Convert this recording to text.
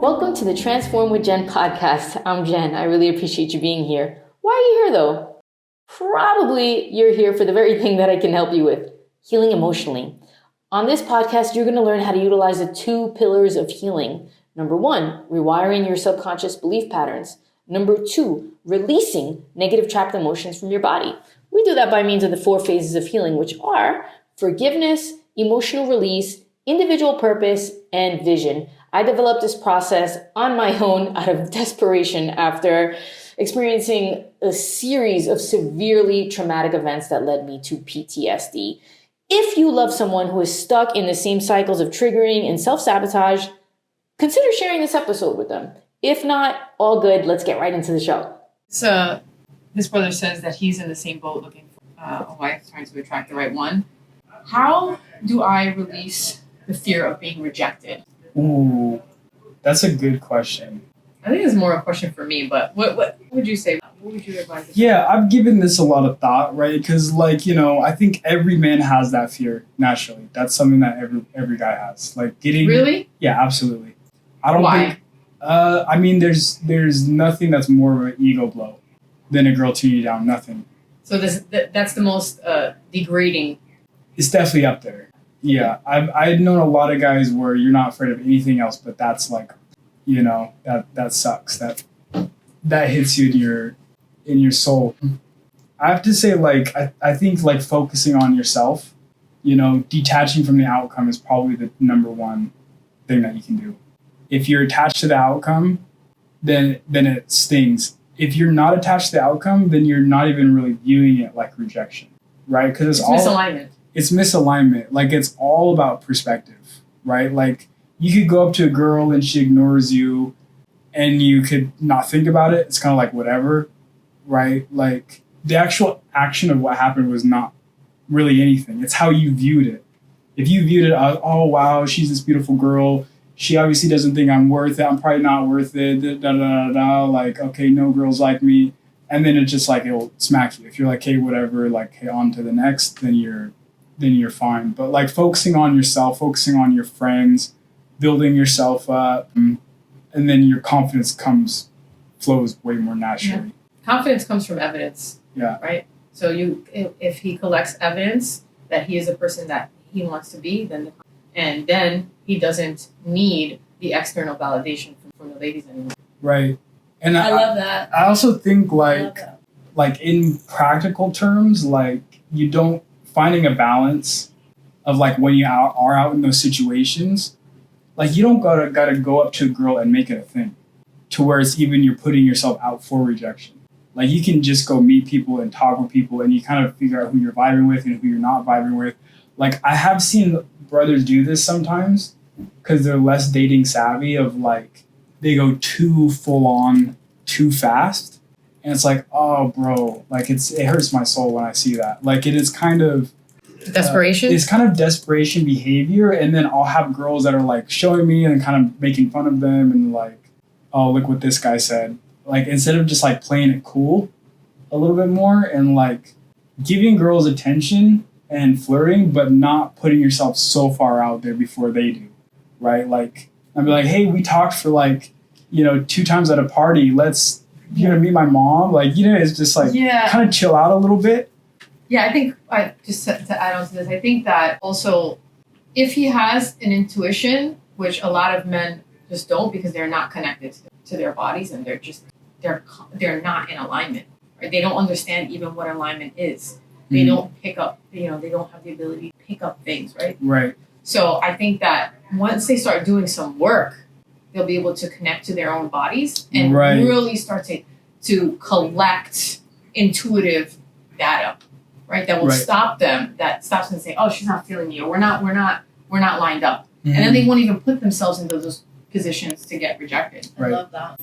Welcome to the Transform with Jen podcast. I'm Jen. I really appreciate you being here. Why are you here though? Probably you're here for the very thing that I can help you with, healing emotionally. On this podcast, you're going to learn how to utilize the 2 pillars of healing. Number 1, rewiring your subconscious belief patterns. Number 2, releasing negative trapped emotions from your body. We do that by means of the 4 phases of healing, which are forgiveness, emotional release, individual purpose, and vision. I developed this process on my own out of desperation after experiencing a series of severely traumatic events that led me to PTSD. If you love someone who is stuck in the same cycles of triggering and self-sabotage, consider sharing this episode with them. If not, all good. Let's get right into the show. So this brother says that he's in the same boat looking for a wife, trying to attract the right one. How do I release the fear of being rejected? Ooh, that's a good question. I think it's more a question for me, but what would you say? What would you advise? Yeah, I've given this a lot of thought, right? Because, I think every man has that fear naturally. That's something that every guy has. Like getting... Really? Yeah, absolutely. I don't Why? think... there's nothing that's more of an ego blow than a girl turning you down. Nothing. So that's the most degrading. It's definitely up there. Yeah, I've known a lot of guys where you're not afraid of anything else, but that's like, that sucks. That hits you in your soul. I have to say, I think focusing on yourself, detaching from the outcome is probably the number one thing that you can do. If you're attached to the outcome, then it stings. If you're not attached to the outcome, then you're not even really viewing it like rejection, right? Because it's misalignment. It's misalignment. It's all about perspective, right? You could go up to a girl and she ignores you and you could not think about it. It's kind of like whatever, right? The actual action of what happened was not really anything. It's how you viewed it. If you viewed it as, oh, wow, she's this beautiful girl. She obviously doesn't think I'm worth it. I'm probably not worth it. Da, da, da, da. Okay, no girls like me. And then it just it'll smack you. If you're hey, whatever, hey, on to the next, then you're fine. But focusing on yourself, focusing on your friends, building yourself up, and then your confidence flows way more naturally. Yeah. Confidence comes from evidence. Yeah. Right? So if he collects evidence that he is a person that he wants to be, then he doesn't need the external validation from the ladies anymore. Right. And I love that. I also think in practical terms, you don't finding a balance of when you are out in those situations, you don't gotta go up to a girl and make it a thing to where it's even you're putting yourself out for rejection. You can just go meet people and talk with people and you kind of figure out who you're vibing with and who you're not vibing with. I have seen brothers do this sometimes because they're less dating savvy of they go too full on too fast. And it's oh, bro, it hurts my soul when I see that. It is kind of... Desperation? It's kind of desperation behavior. And then I'll have girls that are showing me and kind of making fun of them and oh, look what this guy said. Instead of just playing it cool a little bit more and giving girls attention and flirting, but not putting yourself so far out there before they do, right? I'd be hey, we talked for 2 times at a party. You're gonna meet my mom. It's just kind of chill out a little bit. Yeah, I think just to add on to this, I think that also if he has an intuition, which a lot of men just don't because they're not connected to their bodies and they're not in alignment, right? They don't understand even what alignment is. They don't pick up, they don't have the ability to pick up things, right? Right. So I think that once they start doing some work, they'll be able to connect to their own bodies and really start to collect intuitive data, right? That will stop them, that stops them saying, oh, she's not feeling me, or we're not lined up. Mm-hmm. And then they won't even put themselves into those positions to get rejected. Right. I love that.